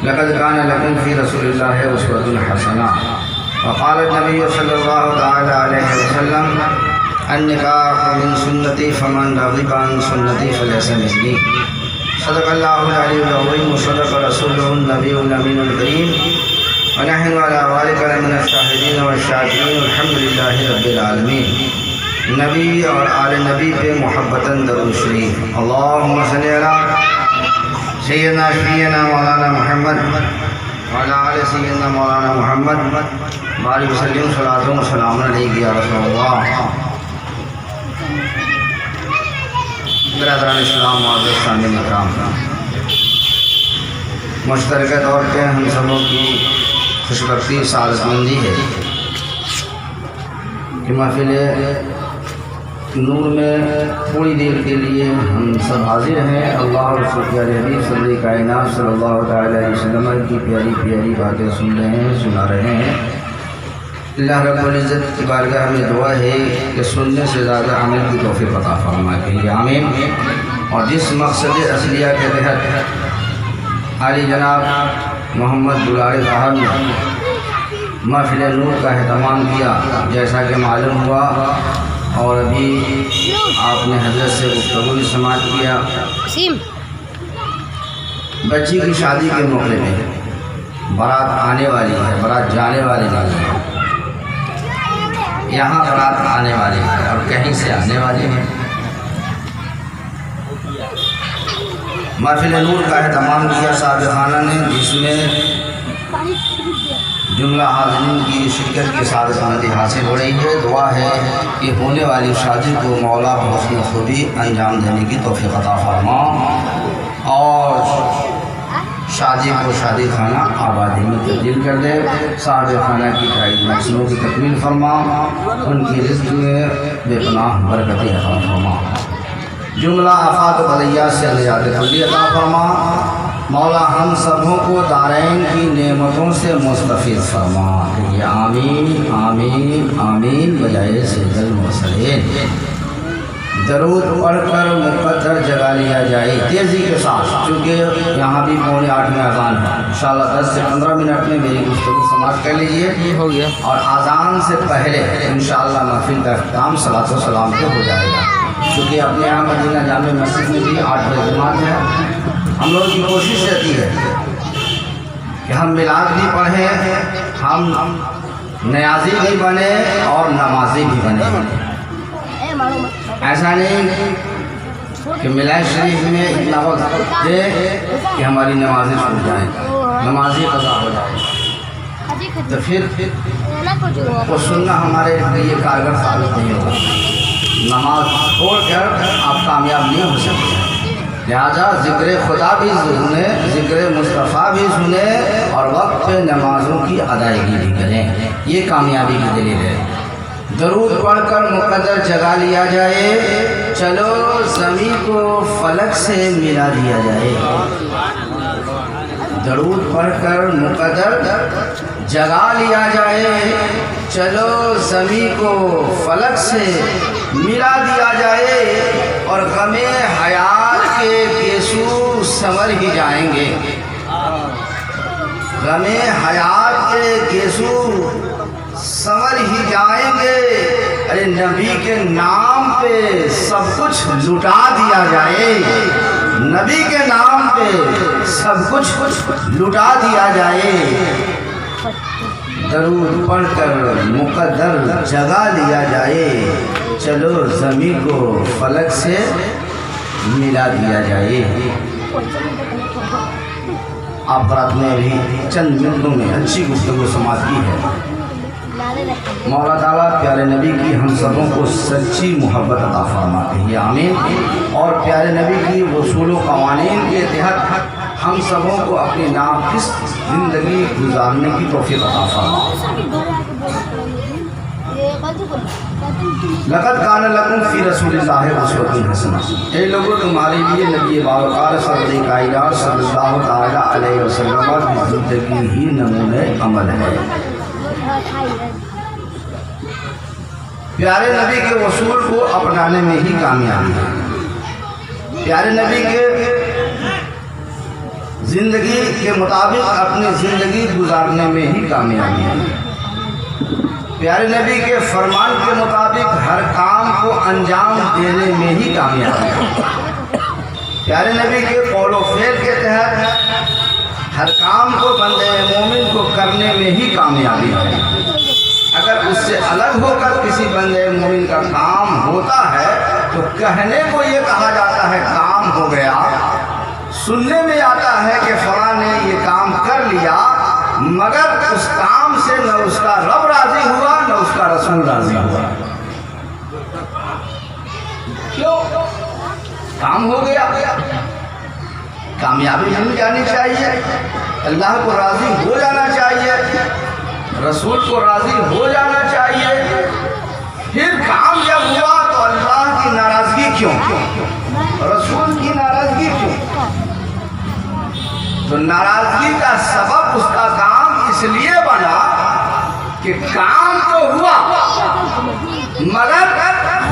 لقد كان لكم في رسول الله أسوة حسنة وقال النبي صلى الله تعالى عليه وسلم النکاح من سنتی فمن رغب عن سنتی فلیس منی صدق اللہ العلی العظیم وصدق رسوله النبی الامین الکریم ونحن على ذلك لمن الشاہدین والشاکرین والحمد للہ رب العالمین۔ نبی اور آل نبی پہ محبتاً درود شریف۔ اللہم صلی علی سیدنا شفیعنا مولانا محمد وعلی آل سیدنا مولانا محمد بارک وسلم صلاۃ و سلام علیک یا رسول اللہ۔ برادران اسلام معزز سامعین اکرام، مشترکہ طور پہ ہم سبوں کی خوش بختی سعادت مندی ہے کہ محفل نور میں تھوڑی دیر کے لیے ہم سب حاضر ہیں۔ اللہ اور رسول کے حبیب صدر کائنات صلی اللہ تعالی علیہ وسلم کی پیاری پیاری باتیں سن رہے ہیں، سنا رہے ہیں۔ اللہ رب العزت کی بارگاہ میں دعا ہے کہ سننے سے زیادہ عمل کی توفیق عطا فرمائے کہ آمین۔ اور جس مقصد اصلیہ کے تحت عالی جناب محمد دلال صاحب نے محفل نور کا اہتمام کیا، جیسا کہ معلوم ہوا اور ابھی آپ نے حضرت سے گفتگو بھی سماعت کیا، بچی کی شادی کے موقع پہ بارات آنے والی ہے، بارات جانے والی نہیں ہے، یہاں بارات آنے والی ہے اور کہیں سے آنے والی ہے۔ محفل نور کا اہتمام کیا صابخانہ نے، جس میں جملہ حاضرین کی شرکت کے ساتھ سعادت حاصل ہو رہی ہے۔ دعا ہے کہ ہونے والی شادی کو مولا بحسن خوبی انجام دینے کی توفیق عطا فرما اور شادی کو شادی خانہ آبادی میں تبدیل کر دے، صاحب خانہ کی تائید مقصدوں کی تکمیل فرما، ان کی رزق میں بے پناہ برکتی عطا فرما، جملہ آفات و بلیات سے نجات کلی عطا فرما، مولا ہم سبوں کو دارین کی نعمتوں سے مستفید فرما۔ یہ آمین آمین آمین بجائے سید المرسلین۔ درود پڑھ کر مقدر جگا لیا جائے تیزی کے ساتھ، چونکہ یہاں بھی 7:45 میں اذان ہے۔ انشاءاللہ 10 سے 15 منٹ میں میری گفتگو سماعت کر لیجئے، ہو گیا، اور اذان سے پہلے انشاءاللہ محفل کا اختتام صلاۃ و سلام پہ ہو جائے گا، چونکہ اپنے یہاں مدینہ جامع مسجد میں بھی 8 بجے جماعت ہے۔ ہم لوگوں کی کوشش رہتی ہے کہ ہم میلاد بھی پڑھیں، ہم نیازی بھی بنے اور نمازی بھی بنے۔ ایسا نہیں کہ میلاد شریف میں اتنا وقت دے کہ ہماری نمازیں چھوٹ جائیں، نمازی قضا ہو جائے، تو پھر وہ سننا ہمارے لیے کارگر ثابت نہیں ہوگا۔ نماز چھوڑ کر آپ کامیاب نہیں ہو سکتے، لہذا ذکر خدا بھی سنیں، ذکر مصطفیٰ بھی سنیں اور وقت پہ نمازوں کی ادائیگی بھی کریں، یہ کامیابی کی دلیل ہے۔ درود پڑھ کر مقدر جگا لیا جائے، چلو زمین کو فلک سے ملا دیا جائے۔ درود پڑھ کر مقدر جگا لیا جائے، چلو زمین کو فلک سے ملا دیا جائے، اور غم حیات کے گیسو سنور ہی جائیں گے، غم حیات کے گیسو سنور ہی جائیں گے۔ ارے نبی کے نام پہ سب کچھ لٹا دیا جائے، نبی کے نام پہ سب کچھ لٹا دیا جائے، درود پڑھ کر مقدر جگا لیا جائے، چلو زمین کو فلک سے ملا دیا جائے۔ آپ رات میں ابھی چند منٹوں میں اچھی گفتگو سماعت کی ہے۔ مولا تعالیٰ پیارے نبی کی ہم سبوں کو سچی محبت عطا فرماتے ہیں، آمین۔ اور پیارے نبی کی اصول و قوانین کے تحت ہم سبوں کو اپنی ناقص زندگی گزارنے کی توفیق عطا فرمائے۔ لقد کان لکم فی رسول اللہ اسوۃ حسنہ، اے لوگوں تمہارے لیے نبی باوقار صدر کائنات صلی اللہ تعالی علیہ وسلم کی زندگی ہی نمونہ عمل ہے۔ پیارے نبی کے اصول کو اپنانے میں ہی کامیابی ہے۔ پیارے نبی کے زندگی کے مطابق اپنی زندگی گزارنے میں ہی کامیابی ہے۔ پیارے نبی کے فرمان کے مطابق ہر کام کو انجام دینے میں ہی کامیابی ہے۔ پیارے نبی کے قول و فعل کے تحت ہر کام کو بندے مومن کو کرنے میں ہی کامیابی ہے۔ اگر اس سے الگ ہو کر کسی بندے مومن کا کام ہوتا ہے تو کہنے کو یہ کہا جاتا ہے کام ہو گیا، سننے میں آتا ہے کہ فلاں نے یہ کام کر لیا، مگر اس کام سے نہ اس کا رب راضی ہوا نہ اس کا رسول راضی ہوا۔ کیوں؟ کام ہو گیا، کامیابی مل جانی چاہیے، اللہ کو راضی ہو جانا چاہیے، رسول کو راضی ہو جانا چاہیے۔ پھر کام جب ہوا تو اللہ کی ناراضگی کیوں، رسول کی ناراضگی کیوں؟ تو ناراضگی کا سبب اس کا کام اس لیے بنا کہ کام تو ہوا مگر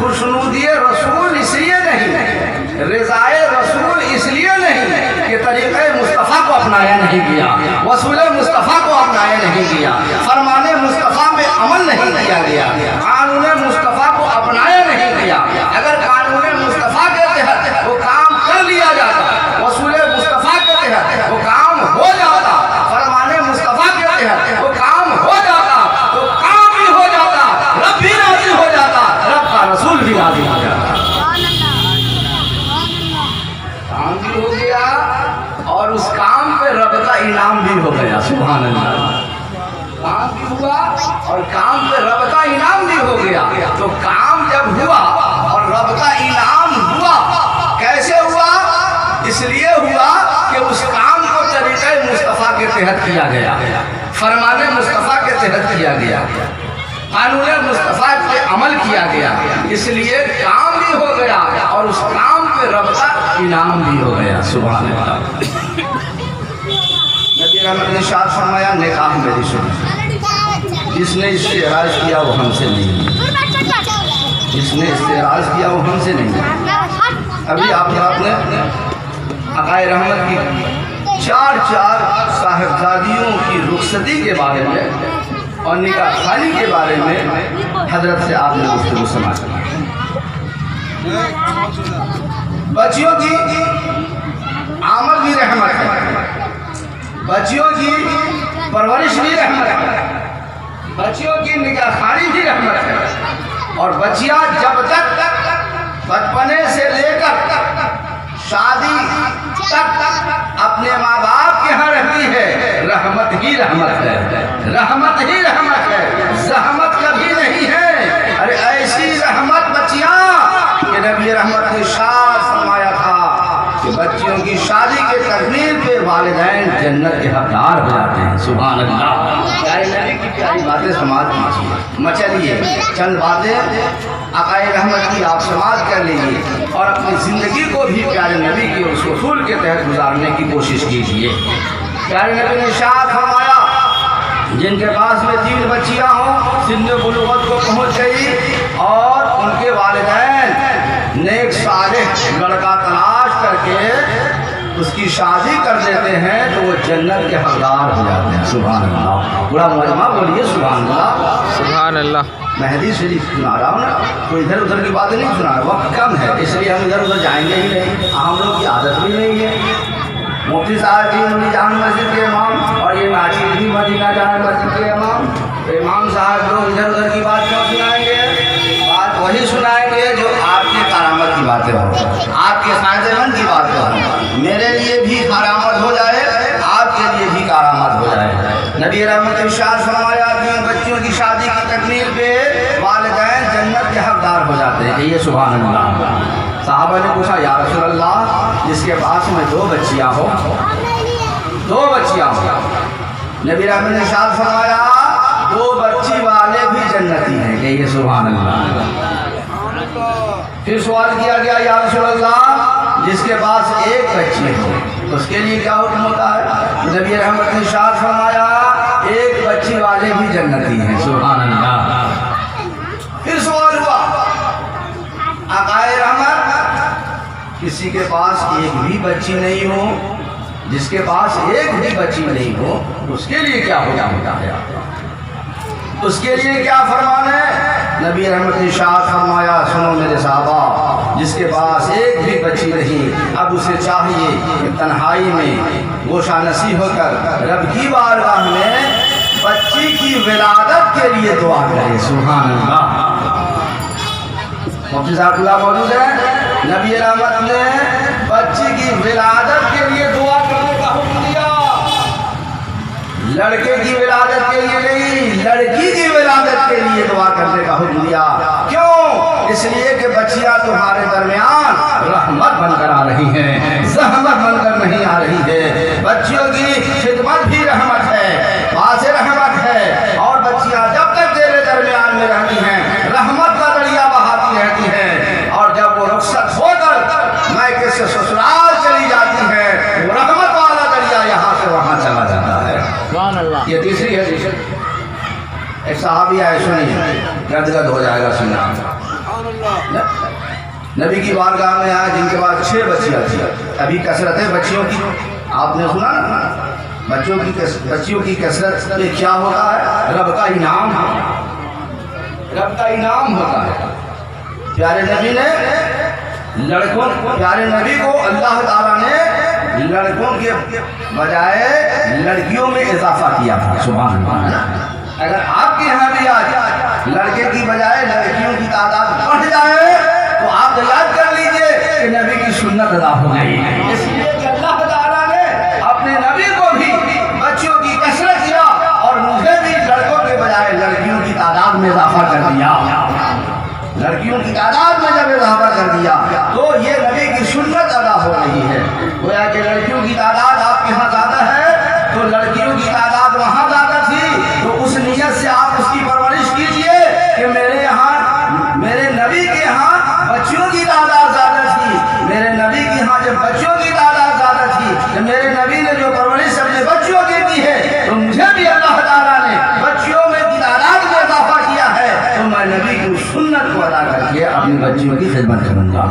خوشنودی رسول اس لیے نہیں، رضائے رسول اس لیے نہیں کہ طریقہ مصطفیٰ کو اپنایا نہیں کیا، وصول مصطفیٰ کو اپنایا نہیں کیا، فرمان مصطفیٰ میں عمل نہیں کیا گیا، قانون مصطفیٰ کو اپنایا نہیں کیا۔ اگر قانون مصطفیٰ کے تحت وہ کام کر لیا جاتا، وصول مصطفیٰ کے تحت وہ کام ہو جاتا، فرمان مصطفیٰ کے تحت وہ کام ہو جاتا، تو کام بھی ہو جاتا، رب بھی راضی ہو جاتا، رب کا رسول بھی راضی ہو جاتا۔ کام بھی ہو گیا اور اس کام پہ رب کا انعام بھی ہو گیا، سبحان اللہ۔ کام بھی ہوا اور کام پہ رب کا انعام بھی ہو گیا۔ تو کام جب ہوا اور رب کا انعام ہوا، کیسے ہوا؟ اس لیے ہوا کہ اس کام کو طریقہ مصطفیٰ کے تحت کیا گیا، فرمان مصطفیٰ کے تحت کیا گیا، قانون مصطفیٰ پہ عمل کیا گیا، اس لیے کام بھی ہو گیا اور اس کام پہ رب کا انعام بھی ہو گیا، سبحان اللہ۔ نبی رحمت نے ارشاد فرمایا نکاح میری سنت، جس نے اس سے اعراض کیا وہ ہم سے نہیں، جس نے اس سے اعراض کیا وہ ہم سے نہیں۔ ابھی آپ نے عقائد رحمت کی چار صاحبزادیوں کی رخصتی کے بارے میں اور نکاح خانی کے بارے میں حضرت سے آپ نے گفتگو سماعت کی۔ بچیوں کی آمد بھی رحمت ہے، بچیوں کی پرورش بھی رحمت ہے، بچیوں کی نکاح خانی بھی رحمت ہے، اور بچیاں جب تک بچپنے سے لے کر شادی تک اپنے ماں باپ کے ہاں رہتی ہے، رحمت ہی رحمت ہے، رحمت ہی رحمت ہے، زحمت کبھی نہیں ہے۔ ارے ایسی رحمت بچیاں کہ نبی رحمت نے ارشاد فرمایا تھا کہ بچیوں کی شادی کے تکمیل پہ والدین جنت کے حقدار ہو جاتے ہیں، سبحان اللہ۔ پیارے نبی کی پیاری باتیں سماعت کیجیے، مچلیے چند باتیں عقائد رحمت کی آپ سماعت کر لیجیے اور اپنی زندگی کو بھی پیارے نبی کے اس اصول کے تحت گزارنے کی کوشش کیجیے۔ پیارے نبی نے ارشاد فرمایا جن کے پاس میں 3 بچیاں ہوں، سن بلوغت کو پہنچ گئی اور ان کے والدین نیک صالح لڑکا تلاش کر کے اس کی شادی کر دیتے ہیں تو وہ جنت کے حقدار ہو جاتے ہیں، سبحان اللہ۔ پورا مجمع بولیے سبحان اللہ، سبحان اللہ۔ میں حدیث شریف سنا رہا ہوں نا، کوئی ادھر ادھر کی باتیں نہیں سنا رہا، وقت کم ہے اس لیے ہم ادھر ادھر جائیں گے ہی نہیں، ہم لوگ کی عادت بھی نہیں ہے۔ مفتی صاحب بھی مدینہ جامع مسجد کے امام اور یہ ناچیر بھی مدینہ جامع مسجد کے امام صاحب لوگ ادھر ادھر کی بات کیوں سنائیں گے؟ بات وہی سنائیں گے جو آپ کی کرامت کی باتیں ہوں، آپ کے فائدے مند کی باتیں ہوں، میرے لیے بھی کرامت ہو جائے، آپ کے لیے بھی کرامت ہو جائے۔ نبی رحمت نے ارشاد فرمایا کہ بچیوں کی شادی کی تکمیل پہ والدین جنت کے حقدار ہو جاتے ہیں، یہ سبحان اللہ۔ صحابہ نے پوچھا یا رسول اللہ جس کے پاس میں 2 بچیاں ہوں، 2 بچیاں ہوں، نبی رحمت نے ارشاد فرمایا 2 بچی والے بھی جنتی ہیں، یہ سبحان اللہ۔ پھر سوال کیا گیا یا رسول اللہ جس کے پاس 1 بچی ہو اس کے لیے کیا حکم ہوتا ہے؟ نبی رحمت نے ارشاد فرمایا 1 بچی والے بھی جنتی ہیں، سبحان اللہ۔ پھر سوال ہوا عقائد رحمت کسی کے پاس 1 بھی بچی نہیں ہو جس کے پاس ایک بھی بچی نہیں ہو اس کے لیے کیا ہوتا ہے؟ اس کے لیے کیا فرمان ہے؟ نبی رحمت ارشاد فرمایا سنو میرے صحابہ، جس کے پاس ایک بھی بچی نہیں اب اسے چاہیے کہ تنہائی میں گوشہ نسی ہو کر رب کی بارگاہ میں بچی کی ولادت کے لیے دعا کرے۔ سبحان اللہ۔ مفتی صاحب اللہ موجود ہے، نبی رحمت نے بچی کی ولادت کے لیے دعا کرنے کا حکم دیا، لڑکے کی ولادت کے لیے نہیں، لڑکی کی ولادت کے لیے دعا کرنے کا حکم دیا۔ کیوں؟ اس لیے کہ بچیاں تمہارے درمیان رحمت بن کر آ رہی ہیں، زحمت بن کر نہیں آ رہی ہے۔ بچیوں کی خدمت بھی رحمت ہے، باعث رحمت ہے، اور بچیاں جب تک تیرے درمیان میں رہتی ہیں رحمت کا دریا بہاتی رہتی ہیں، اور جب وہ رخصت ہو کر میکے سے سسرال چلی جاتی ہیں وہ رحمت والا دریا یہاں سے وہاں چلا جاتا ہے۔ یہ تیسری حدیث ہے۔ ایک صحابی آئے، سنیے، گدگد ہو جائے گا سننا۔ نبی کی بارگاہ میں آئے جن کے پاس 6 بچیاں تھیں، ابھی کثرت ہے بچیوں کی، آپ نے سنا نا، بچیوں کی کثرت میں کیا ہوتا ہے؟ رب کا انعام، رب کا انعام ہوتا ہے۔ پیارے نبی نے پیارے نبی کو اللہ تعالیٰ نے لڑکوں کے بجائے لڑکیوں میں اضافہ کیا تھا۔ سبحان اللہ۔ اگر آپ کے یہاں بھی آج لڑکے کی بجائے لڑکیوں کی تعداد بڑھ جائے تو آپ یاد کر لیجئے کہ نبی کی سنت ادا ہو گئی۔ اس لیے کہ اللہ تعالیٰ نے اپنے نبی کو بھی بچیوں کی کثرت کیا اور مجھے بھی لڑکوں کے بجائے لڑکیوں کی تعداد میں اضافہ کر دیا۔ لڑکیوں کی تعداد میں جب اضافہ کر دیا تو یہ نبی کی سنت ادا ہو رہی ہے۔ گویا کہ لڑکیوں کی تعداد آپ کے یہاں زیادہ ہے تو لڑکیوں کی تعداد وہاں زیادہ تھی، تو اس نیت سے آپ اس کی پرورش کیجئے کہ میرے یہاں، میرے نبی کے یہاں بچیوں کی تعداد زیادہ تھی، میرے نبی کے یہاں جب بچیوں کی تعداد زیادہ تھی تو میرے نبی نے جو پرورش اپنے بچیوں کی دی ہے تو مجھے بھی اللہ تعالیٰ نے بچیوں میں کی تعداد میں اضافہ کیا ہے، تو میں نبی کی سنت کو ادا کر کے اپنی بچیوں کی خدمت کروں گا۔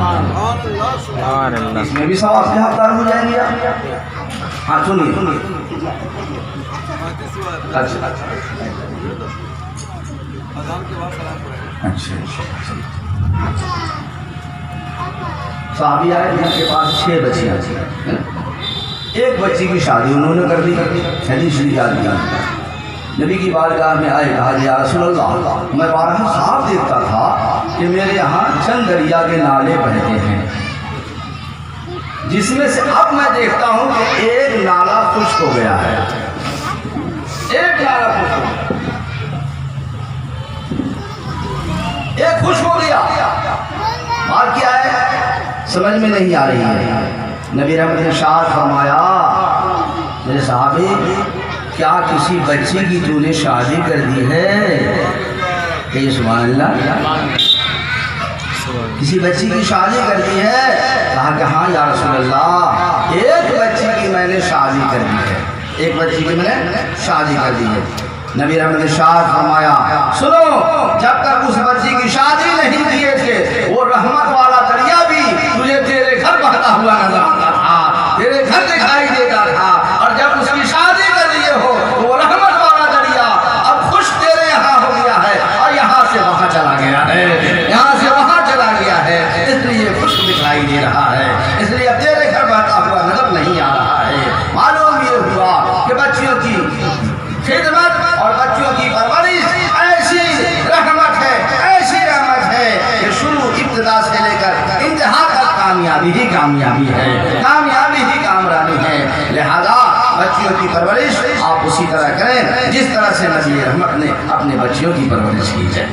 اس میں بھی ثواب کے حقدار ہو جائیں گے۔ ہاں سنیے، اچھا صحابی آئے جن کے پاس 6 بچیاں تھیں، ایک بچی کی شادی انہوں نے کر دی، حدیث یاد کیا۔ نبی کی بارگاہ میں آئے، کہا یا رسول اللہ، میں بارہا خواب دیکھتا تھا کہ میرے یہاں چند دریا کے نالے بہتے ہیں، جس میں سے اب میں دیکھتا ہوں کہ ایک نالا خشک ہو گیا ہے، ایک نالا خشک ہو گیا، ایک خشک ہو گیا۔ بات کیا ہے سمجھ میں نہیں آ رہی ہے۔ نبی رحمت نے ارشاد فرمایا، میرے صحابی کیا کسی بچی کی تو نے شادی کر دی ہے؟ کہ سبحان اللہ، کسی بچی کی شادی کر دی ہے؟ کہا کہ ہاں یا رسول اللہ، ایک بچی کی میں نے شادی کر دی ہے، ایک بچی کی میں نے شادی کر دی ہے۔ نبی رحمت نے ارشاد فرمایا، سنو، جب تک اس بچی کی شادی نہیں کیے تھے وہ رحمت والا دریا بھی تجھے تیرے گھر بہتا ہوا نظر آتا تھا، تیرے گھر دکھائی دیتا تھا، اور جب اس کی شادی کر دیے ہو تو وہ رحمت والا دریا اب خوش تیرے یہاں ہو گیا ہے اور یہاں سے وہاں چلا گیا ہے، یہاں سے وہاں چلا گیا ہے، اس لیے خوش دکھائی دے رہا ہے، اس لیے اب تیرے گھر بہتا ہوا نظر نہیں آ رہا ہے۔ معلوم یہ ہوا کہ بچیوں کی خدمت اور بچوں کی پرورش ایسی رحمت ہے کہ شروع ابتدا سے لے کر انتہا تک کامیابی ہی کامیابی ہے، کامیابی ہی کامرانی ہے۔ لہذا بچیوں کی پرورش آپ اسی طرح کریں جس طرح سے نبی رحمت نے اپنے بچیوں کی پرورش کی ہے۔